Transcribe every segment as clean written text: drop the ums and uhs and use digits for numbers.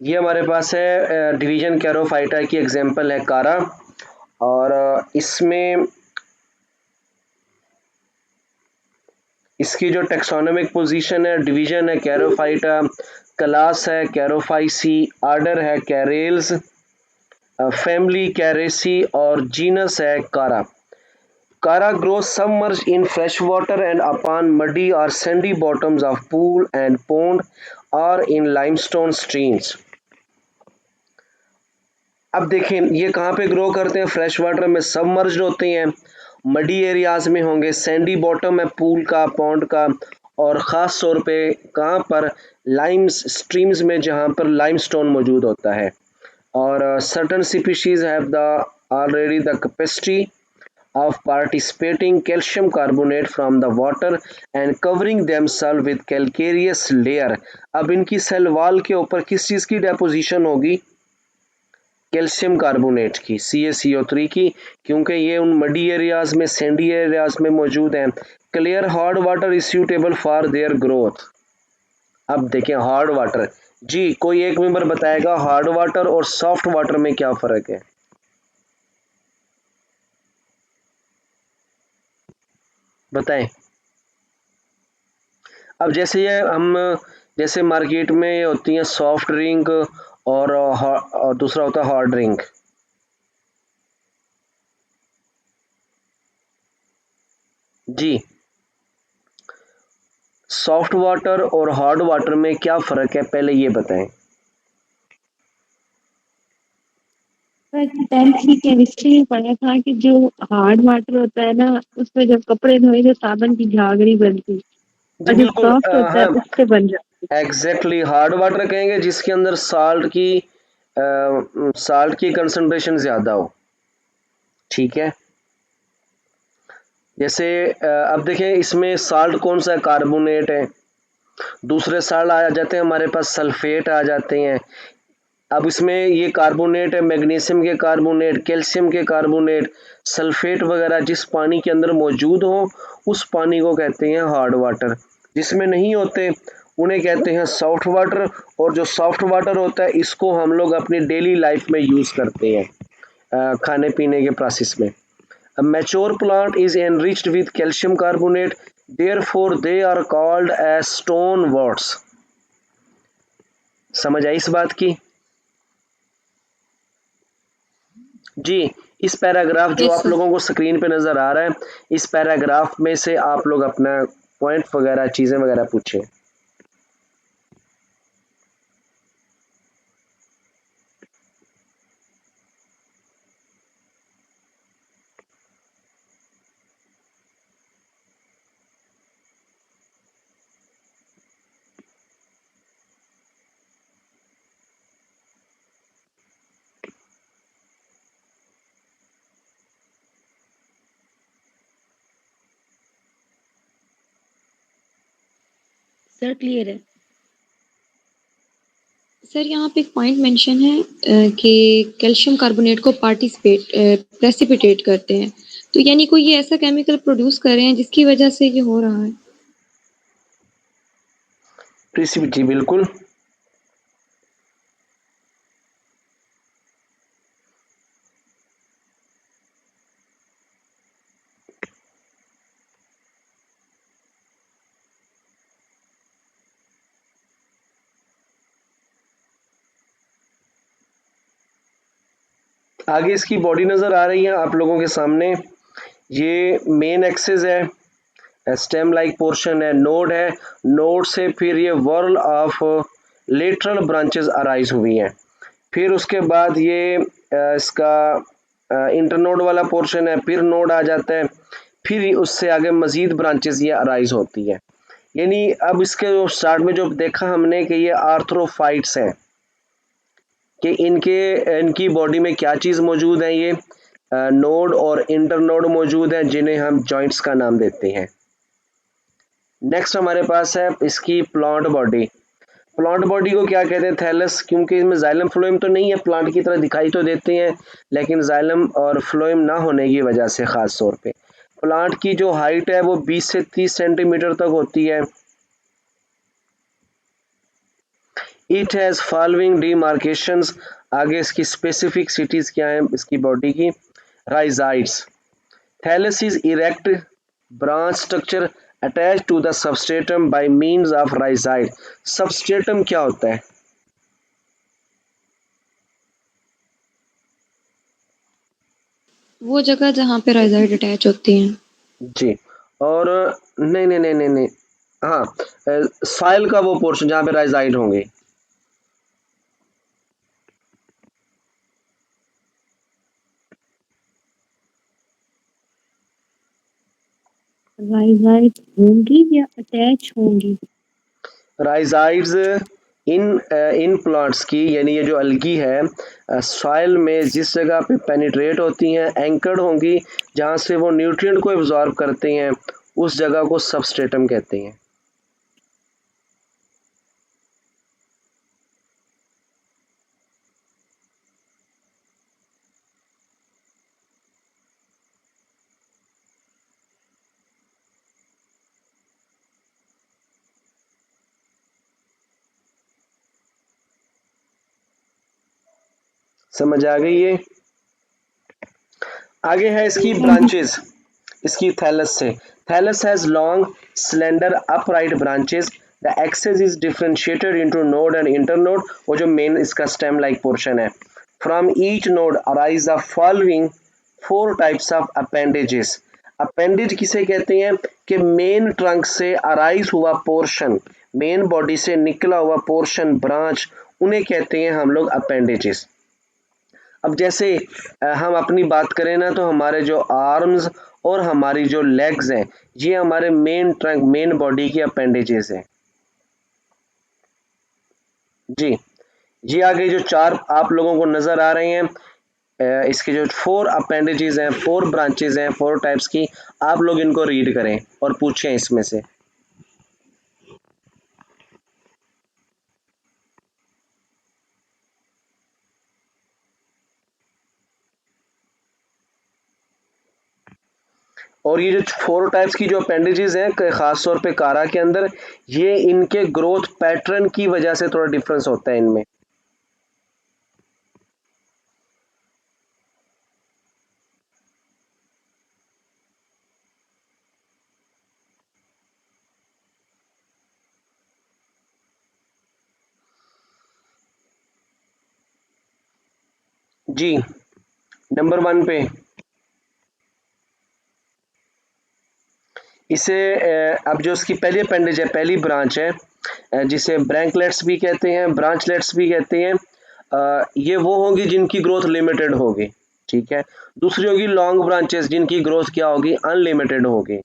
ये हमारे पास है डिवीजन कैरोफाइटा की एग्जांपल है कारा। और इसमें इसकी जो टेक्सोनोमिक पोजीशन है, डिवीजन है कैरोफाइटा, क्लास है कैरोफाइसी, आर्डर है कैरेल्स, फैमिली कैरेसी और जीनस है कारा। Kara grows submerged in fresh water and upon muddy or sandy bottoms of pool and pond or in limestone streams. अब देखें ये कहाँ पे ग्रो करते हैं, फ्रेश वाटर में सबमर्ज्ड होते हैं, मडी एरियाज में होंगे, सैंडी बॉटम है पूल का, पॉन्ड का, और ख़ास तौर पे कहाँ पर, लाइम्स स्ट्रीम्स में जहाँ पर लाइमस्टोन मौजूद होता है। और certain species have the already the capacity of participating calcium carbonate from the water and covering themselves with calcareous layer। अब इनकी सेल वॉल के ऊपर किस चीज़ की डेपोजिशन होगी, कैल्शियम कार्बोनेट की, CaCO3 की, क्योंकि ये उन मडी एरियाज में, सैंडी एरियाज में मौजूद हैं। Clear hard water is suitable for their growth. अब देखें हार्ड वाटर, जी कोई एक मेंबर बताएगा हार्ड वाटर और सॉफ्ट वाटर में क्या फ़र्क है, बताएं। अब जैसे ये हम, जैसे मार्केट में ये होती हैं सॉफ्ट ड्रिंक और दूसरा होता है हार्ड ड्रिंक। जी सॉफ्ट वाटर और हार्ड वाटर में क्या फ़र्क है, पहले ये बताएं। सर 10th की केमिस्ट्री में पढ़ा था कि जो हार्ड वाटर होता है ना, उसमें जब कपड़े धोए तो साबुन की झागरी बनती, जी और जो बिल्कुल, सॉफ्ट होता है हाँ उससे बन जाती। एग्जैक्टली, हार्ड वाटर कहेंगे जिसके अंदर साल्ट की कंसंट्रेशन ज़्यादा हो, ठीक है। जैसे अब देखें इसमें साल्ट कौन सा है, कार्बोनेट है। दूसरे साल्ट आ जाते हैं हमारे पास, सल्फेट आ जाते हैं। अब इसमें ये कार्बोनेट है, मैग्नीशियम के कार्बोनेट, कैल्शियम के कार्बोनेट, सल्फेट वगैरह जिस पानी के अंदर मौजूद हो उस पानी को कहते हैं हार्ड वाटर। जिसमें नहीं होते उन्हें कहते हैं सॉफ्ट वाटर। और जो सॉफ्ट वाटर होता है इसको हम लोग अपनी डेली लाइफ में यूज़ करते हैं, खाने पीने के प्रोसेस में। A mature plant is enriched with calcium carbonate, therefore they are called as stone worts। समझ आई इस बात की? जी इस पैराग्राफ जो यस आप सर। लोगों को स्क्रीन पे नज़र आ रहा है, इस पैराग्राफ में से आप लोग अपना पॉइंट वगैरह चीज़ें वगैरह पूछें। सर क्लियर है। सर यहाँ पे एक पॉइंट मेंशन है कि कैल्शियम कार्बोनेट को प्रेसिपिटेट करते हैं, तो यानी कोई ये ऐसा केमिकल प्रोड्यूस कर रहे हैं जिसकी वजह से ये हो रहा है। जी बिल्कुल, आगे इसकी बॉडी नज़र आ रही है आप लोगों के सामने। ये मेन एक्सिस है, स्टेम लाइक पोर्शन है, नोड है, नोड से फिर ये whorl of lateral branches arise हुई हैं। फिर उसके बाद ये इसका इंटरनोड वाला पोर्शन है, फिर नोड आ जाता है, फिर उससे आगे मजीद ब्रांचेस ये अराइज होती है। यानी अब इसके जो स्टार्ट में जो देखा हमने कि ये आर्थ्रोफाइट्स हैं, कि इनकी बॉडी में क्या चीज़ मौजूद है, ये नोड और इंटरनोड मौजूद है जिन्हें हम जॉइंट्स का नाम देते हैं। नेक्स्ट हमारे पास है इसकी प्लांट बॉडी। प्लांट बॉडी को क्या कहते हैं, थैलस, क्योंकि इसमें जाइलम फ्लोएम तो नहीं है, प्लांट की तरह दिखाई तो देते हैं लेकिन जाइलम और फ्लोएम ना होने की वजह से ख़ास तौर पे प्लांट की जो हाइट है वो 20 से 30 सेंटीमीटर तक होती है। इट हैज़ फॉलोइंग डिमार्केशंस, आगे इसकी स्पेसिफिक सिटीज क्या है इसकी बॉडी की, rhizoids. Thallus is erect branch structure attach to the substratum by means of rhizoid. Substratum क्या होता है? वो जगह जहाँ पे राइजाइड अटैच होती हैं। जी, और नहीं नहीं नहीं नहीं नहीं, हाँ, सॉइल का वो पोर्शन जहाँ पे राइजाइड होंगे। राइजाइड होंगी या अटैच होंगी? राइजाइड्स इन प्लांट्स की, यानी ये जो अलगी है सॉइल में जिस जगह पे पेनिट्रेट होती हैं, एंकर्ड होंगी, जहाँ से वो न्यूट्रिएंट को एब्जॉर्ब करते हैं, उस जगह को सबस्ट्रेटम कहते हैं। समझ आ गई ये? आगे है इसकी ब्रांचेस, इसकी थैलस से। Thallus has long slender upright branches, the axis is differentiated into node and internode, वो जो मेन इसका स्टेम लाइक पोर्शन है। From each node arise the following four types of appendages. Appendage किसे कहते हैं कि मेन ट्रंक से arise हुआ पोर्शन, मेन बॉडी से निकला हुआ पोर्शन, ब्रांच, उन्हें कहते हैं हम लोग अपेंडेजेस। अब जैसे हम अपनी बात करें ना, तो हमारे जो आर्म्स और हमारी जो लेग्स हैं, ये हमारे मेन ट्रंक, मेन बॉडी की अपेंडेजेस हैं। जी, ये आगे जो चार आप लोगों को नजर आ रहे हैं, इसके जो फोर अपेंडेजेस हैं, फोर ब्रांचेस हैं, फोर टाइप्स की, आप लोग इनको रीड करें और पूछें इसमें से। और ये जो फोर टाइप्स की जो अपेंडेजेस हैं, खास तौर पे कारा के अंदर, ये इनके ग्रोथ पैटर्न की वजह से थोड़ा डिफरेंस होता है इनमें। जी, नंबर वन पे इसे अब जो इसकी पहली अपेंडेज है, पहली ब्रांच है, जिसे ब्रैंकलेट्स भी कहते हैं, ब्रांचलेट्स भी कहते हैं, ये वो होगी जिनकी ग्रोथ लिमिटेड होगी, ठीक है। दूसरी होगी लॉन्ग ब्रांचेस, जिनकी ग्रोथ क्या होगी, अनलिमिटेड होगी।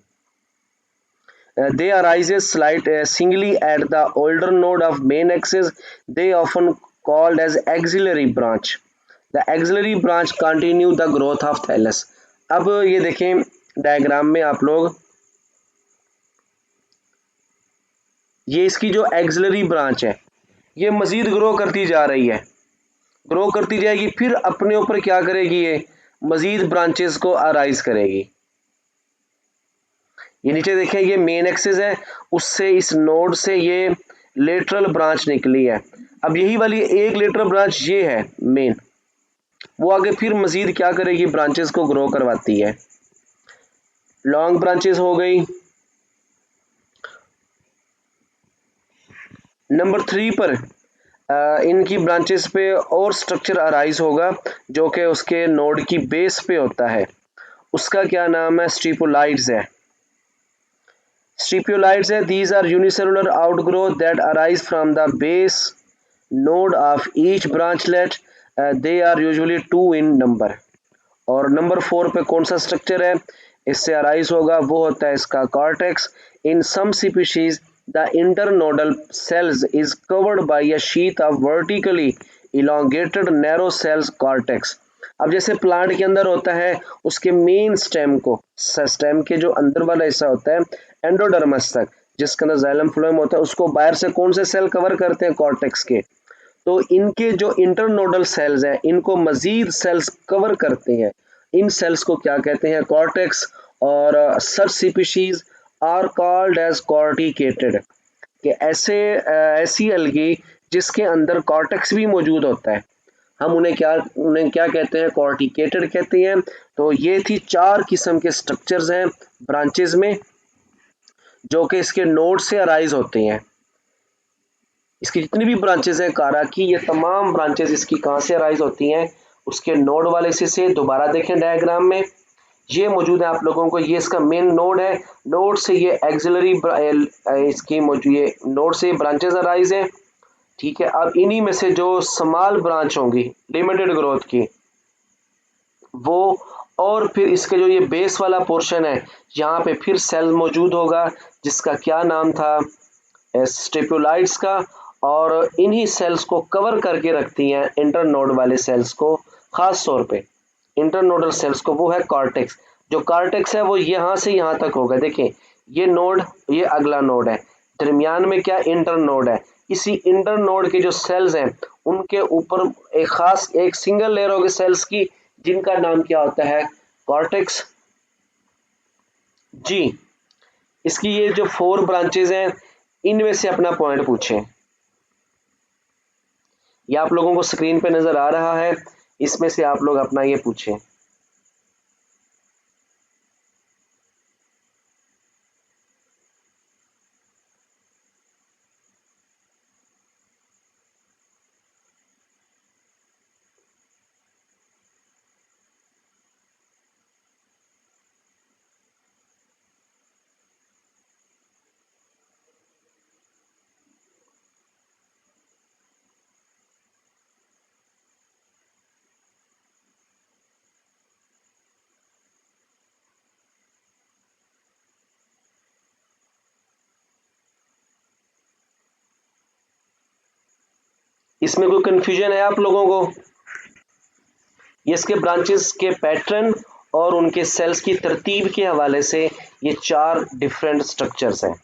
They arises slight singly at the older node of main axis. They often called as axillary branch. The axillary branch continue the growth of thallus. अब ये देखें डायग्राम में आप लोग, ये इसकी जो एक्सिलरी ब्रांच है, ये मजीद ग्रो करती जा रही है, ग्रो करती जाएगी, फिर अपने ऊपर क्या करेगी, ये मजीद ब्रांचेस को अराइज करेगी। ये नीचे देखें, ये मेन एक्सिस है, उससे इस नोड से ये लेटरल ब्रांच निकली है। अब यही वाली एक लेटरल ब्रांच ये है मेन, वो आगे फिर मजीद क्या करेगी, ब्रांचेस को ग्रो करवाती है। लॉन्ग ब्रांचेस हो गई। नंबर 3 पर इनकी ब्रांचेस पे और स्ट्रक्चर अराइज होगा जो कि उसके नोड की बेस पे होता है, उसका क्या नाम है, स्टिपुलाइड्स है। Stipulites, these are unicellular outgrowth that arise from the base node of each branchlet. They are usually 2 in number. और नंबर 4 पे कौन सा स्ट्रक्चर है इससे अराइज होगा, वो होता है इसका cortex. In some species the internodal cells is covered by a sheath of vertically elongated narrow cells cortex. अब जैसे प्लांट के अंदर होता है, उसके मेन स्टेम को, स्टेम के जो अंदर वाला हिस्सा होता है एंडोडर्मस तक, जिसके अंदर जाइलम फ्लोएम होता है, उसको बाहर से कौन से सेल कवर करते हैं, कॉर्टेक्स के। तो इनके जो इंटरनोडल सेल्स हैं, इनको मजीद सेल्स कवर करते हैं, इन सेल्स को क्या कहते हैं, कॉर्टेक्स। और सच स्पीशीज आर कॉल्ड एज कॉर्टिकेटेड। कि ऐसी अलगी जिसके अंदर कॉर्टेक्स भी मौजूद होता है, हम उन्हें क्या कहते हैं, कॉर्टिकेटेड कहते हैं। तो ये थी 4 किस्म के स्ट्रक्चर्स हैं ब्रांचेस में, जो कि इसके नोड से अराइज होते हैं। इसकी जितनी भी ब्रांचेस हैं कारा की, ये तमाम ब्रांचेस इसकी कहाँ से अराइज होती हैं, उसके नोड वाले हिस्से से। दोबारा देखें डायग्राम में, ये मौजूद है आप लोगों को, ये इसका मेन नोड है, नोड से ये एक्सिलरी इसकी मौजूद, ये नोड से ब्रांचेस अराइज हैं, ठीक है। अब इन्हीं में से जो स्मॉल ब्रांच होंगी लिमिटेड ग्रोथ की, वो, और फिर इसके जो ये बेस वाला पोर्शन है, यहाँ पे फिर सेल मौजूद होगा जिसका क्या नाम था, स्टेपुलाइट्स का, और इन्हीं सेल्स को कवर करके रखती हैं इंटरनोड वाले सेल्स को, खास तौर पे इंटरनोडल सेल्स को, वो है कॉर्टेक्स। जो कॉर्टेक्स है वो यहाँ से यहाँ तक होगा, देखें ये नोड, ये अगला नोड है, दरमियान में क्या इंटरनोड है, इसी इंटरनोड के जो सेल्स हैं उनके ऊपर एक खास एक सिंगल लेयर होगी सेल्स की, जिनका नाम क्या होता है, कॉर्टेक्स। जी, इसकी ये जो 4 ब्रांचेज हैं, इनमें से अपना पॉइंट पूछें। ये आप लोगों को स्क्रीन पे नजर आ रहा है, इसमें से आप लोग अपना ये पूछें। इसमें कोई कंफ्यूजन है आप लोगों को? ये इसके ब्रांचेस के पैटर्न और उनके सेल्स की तरतीब के हवाले से ये 4 डिफरेंट स्ट्रक्चर्स हैं।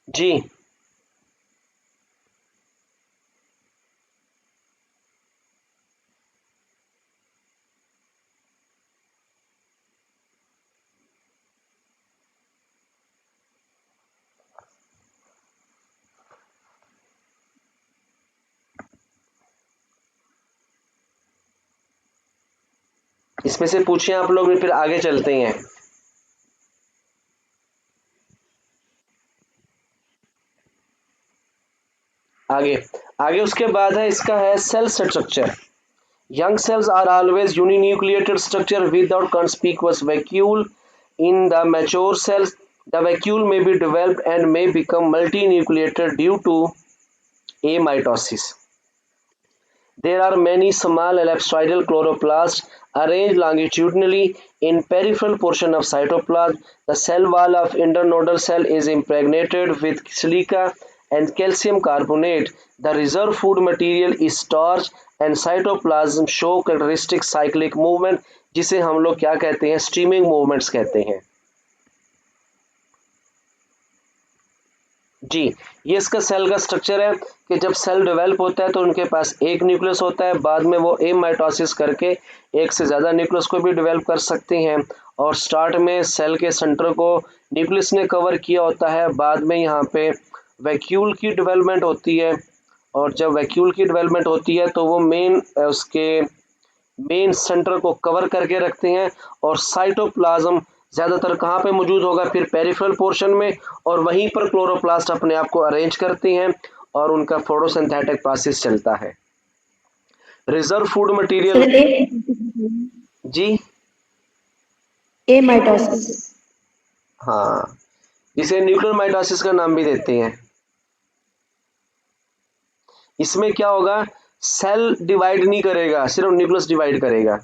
जी, इसमें से पूछें आप लोग, फिर आगे चलते हैं। आगे आगे उसके बाद है, इसका है cell structure. Young cells are always uninucleated structure without conspicuous vacuole. In the mature cells, the vacuole may be developed and may become multinucleated due to amitosis. There are many small ellipsoidal chloroplasts arranged longitudinally in peripheral portion of cytoplasm. The cell wall of internodal cell is impregnated with silica and calcium carbonate. The reserve food material is starch and cytoplasm show characteristic cyclic movement, जिसे हम लोग क्या कहते हैं, streaming movements कहते हैं। जी, ये इसका सेल का स्ट्रक्चर है कि जब सेल डेवलप होता है तो उनके पास एक न्यूक्लियस होता है, बाद में वो एमाइटोसिस करके एक से ज़्यादा न्यूक्लियस को भी डेवलप कर सकते हैं, और स्टार्ट में सेल के सेंटर को न्यूक्लियस ने कवर किया होता है, बाद में यहाँ पे वैक्यूल की डेवलपमेंट होती है, और जब वैक्यूल की डेवलपमेंट होती है तो वो उसके मेन सेंटर को कवर करके रखते हैं, और साइटोप्लाज्म ज़्यादातर कहाँ पे मौजूद होगा, फिर पेरिफेरल पोर्शन में, और वहीं पर क्लोरोप्लास्ट अपने आप को अरेंज करते हैं और उनका फोटोसिंथेटिक प्रोसेस चलता है। रिजर्व फूड मटेरियल, जी, एमाइटोसिस। हाँ, इसे न्यूक्लियर माइटोसिस का नाम भी देते हैं। इसमें क्या होगा, सेल डिवाइड नहीं करेगा, सिर्फ न्यूक्लियस डिवाइड करेगा।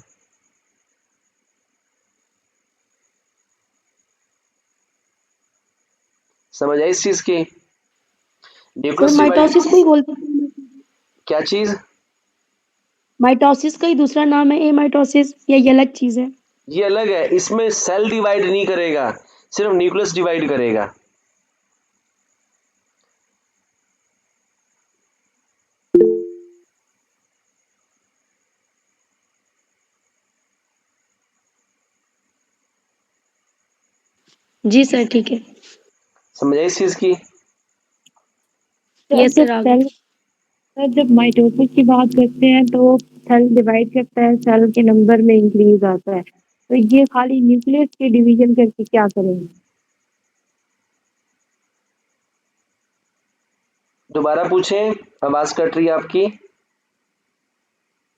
समझ आई इस चीज की? न्यूक्लियस डिवाइड, माइटोसिस को ही बोलते हैं। क्या चीज? माइटोसिस का ही दूसरा नाम है एमाइटोसिस, या ये अलग चीज है? ये अलग है, इसमें सेल डिवाइड नहीं करेगा, सिर्फ न्यूक्लियस डिवाइड करेगा। जी सर, ठीक है। समझ आई इस चीज की? यस सर, आगे। सर जब माइटोसिस की बात करते हैं तो सेल डिवाइड करता है, सेल के नंबर में इंक्रीज आता है, तो ये खाली न्यूक्लियस के डिवीजन करके क्या करेंगे? दोबारा पूछें, आवाज कट रही है आपकी।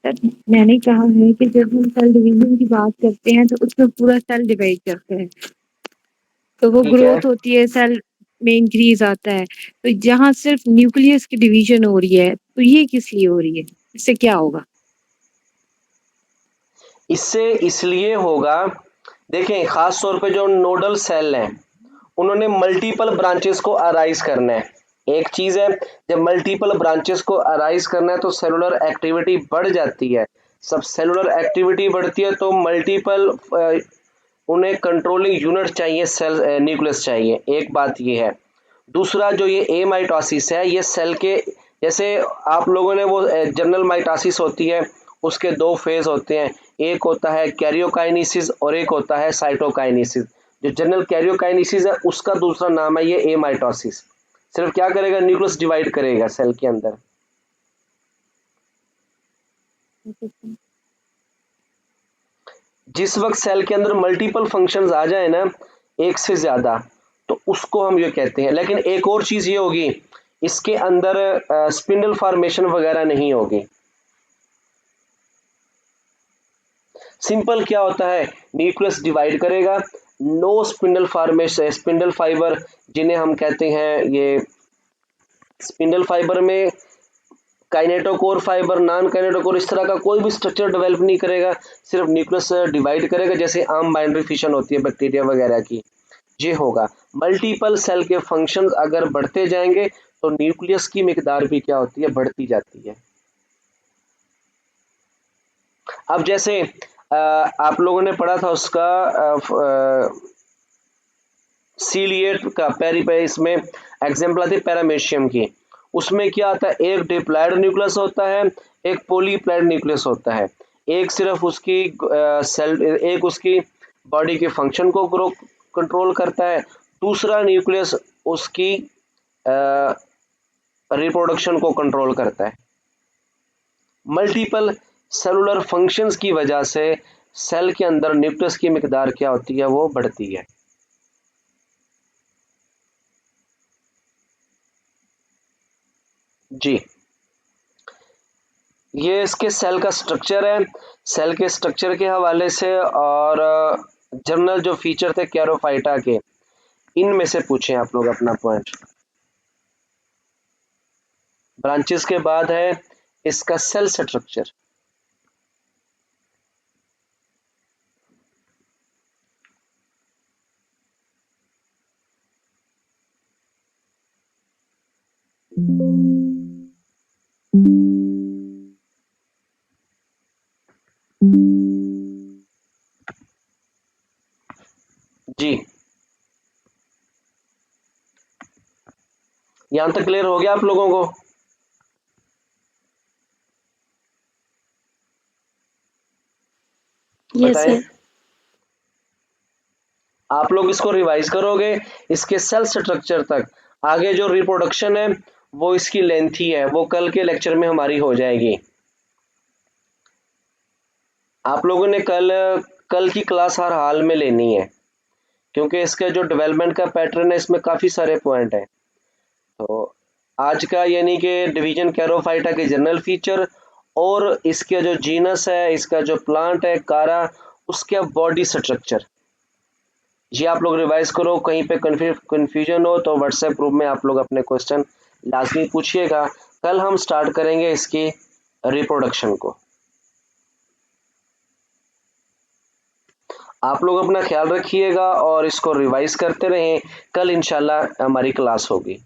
सर मैंने कहा है कि जब हम सेल डिवीजन की बात करते हैं तो उसमें पूरा सेल डिवाइड करते हैं, तो वो ठीक है, ग्रोथ होती है, सेल में इंक्रीज आता है, तो जहाँ सिर्फ न्यूक्लियस की डिवीजन हो रही है तो ये किस लिए हो रही है, इससे क्या होगा? इससे इसलिए होगा, देखें खास तौर पे जो नोडल सेल हैं उन्होंने मल्टीपल ब्रांचेस को अराइज करना है। एक चीज है, जब मल्टीपल ब्रांचेस को अराइज करना है तो सेलुलर एक्टिविटी बढ़ जाती है। सब सेलुलर एक्टिविटी बढ़ती है तो मल्टीपल उन्हें कंट्रोलिंग यूनिट चाहिए, सेल न्यूक्लियस चाहिए, एक बात ये है। दूसरा जो ये ए माइटोसिस है, ये सेल के जैसे आप लोगों ने वो जनरल माइटोसिस होती है, उसके दो फेज होते हैं, एक होता है कैरियोकाइनेसिस और एक होता है साइटोकाइनेसिस। जो जनरल कैरियोकाइनेसिस है उसका दूसरा नाम है ये ए माइटोसिस। सिर्फ क्या करेगा, न्यूक्लियस डिवाइड करेगा सेल के अंदर। जिस वक्त सेल के अंदर मल्टीपल फंक्शंस आ जाए ना, एक से ज्यादा, तो उसको हम ये कहते हैं। लेकिन एक और चीज ये होगी, इसके अंदर स्पिंडल फॉर्मेशन वगैरह नहीं होगी। सिंपल क्या होता है, न्यूक्लियस डिवाइड करेगा, no spindle formation, spindle fibre जिन्हें हम कहते हैं, ये स्पिंडल फाइबर में काइनेटोकोर फाइबर, नॉन काइनेटोकोर, इस तरह का कोई भी स्ट्रक्चर डेवलप नहीं करेगा, सिर्फ न्यूक्लियस डिवाइड करेगा, जैसे आम बाइनरी फिशन होती है बैक्टीरिया वगैरह की, ये होगा। मल्टीपल सेल के फंक्शंस अगर बढ़ते जाएंगे तो न्यूक्लियस की मिकदार भी क्या होती है, बढ़ती जाती है। अब जैसे आप लोगों ने पढ़ा था उसका सीलिएट का पेरी पे, इसमें एग्जाम्पल आती है पैरामेशियम की। उसमें क्या आता है, एक डिप्लॉयड न्यूक्लियस होता है, एक पॉलीप्लॉयड न्यूक्लियस होता है। एक सिर्फ उसकी सेल, एक उसकी बॉडी के फंक्शन को ग्रो कंट्रोल करता है, दूसरा न्यूक्लियस उसकी रिप्रोडक्शन को कंट्रोल करता है। मल्टीपल सेलुलर फंक्शंस की वजह से सेल के अंदर न्यूक्लियस की मिकदार क्या होती है, वो बढ़ती है। जी, ये इसके सेल का स्ट्रक्चर है। सेल के स्ट्रक्चर के हवाले से और जनरल जो फीचर थे कैरोफाइटा के, इनमें से पूछें आप लोग अपना पॉइंट। ब्रांचेस के बाद है इसका सेल स्ट्रक्चर। जी, यहां तक क्लियर हो गया आप लोगों को? यस बताएं, सर। आप लोग इसको रिवाइज करोगे इसके सेल स्ट्रक्चर तक, आगे जो रिप्रोडक्शन है वो इसकी लेंथ ही है, वो कल के लेक्चर में हमारी हो जाएगी। आप लोगों ने कल की क्लास हर हाल में लेनी है, क्योंकि इसका जो डेवलपमेंट का पैटर्न है इसमें काफ़ी सारे पॉइंट हैं। तो आज का यानी कि डिवीजन कैरोफाइटा के जनरल फीचर और इसके जो जीनस है, इसका जो प्लांट है कारा, उसके बॉडी स्ट्रक्चर, ये आप लोग रिवाइज करो। कहीं पे कन्फ्यूजन हो तो व्हाट्सएप ग्रुप में आप लोग अपने क्वेश्चन लाजमी पूछिएगा। कल हम स्टार्ट करेंगे इसकी रिप्रोडक्शन को। आप लोग अपना ख्याल रखिएगा और इसको रिवाइज करते रहें, कल इंशाल्लाह हमारी क्लास होगी।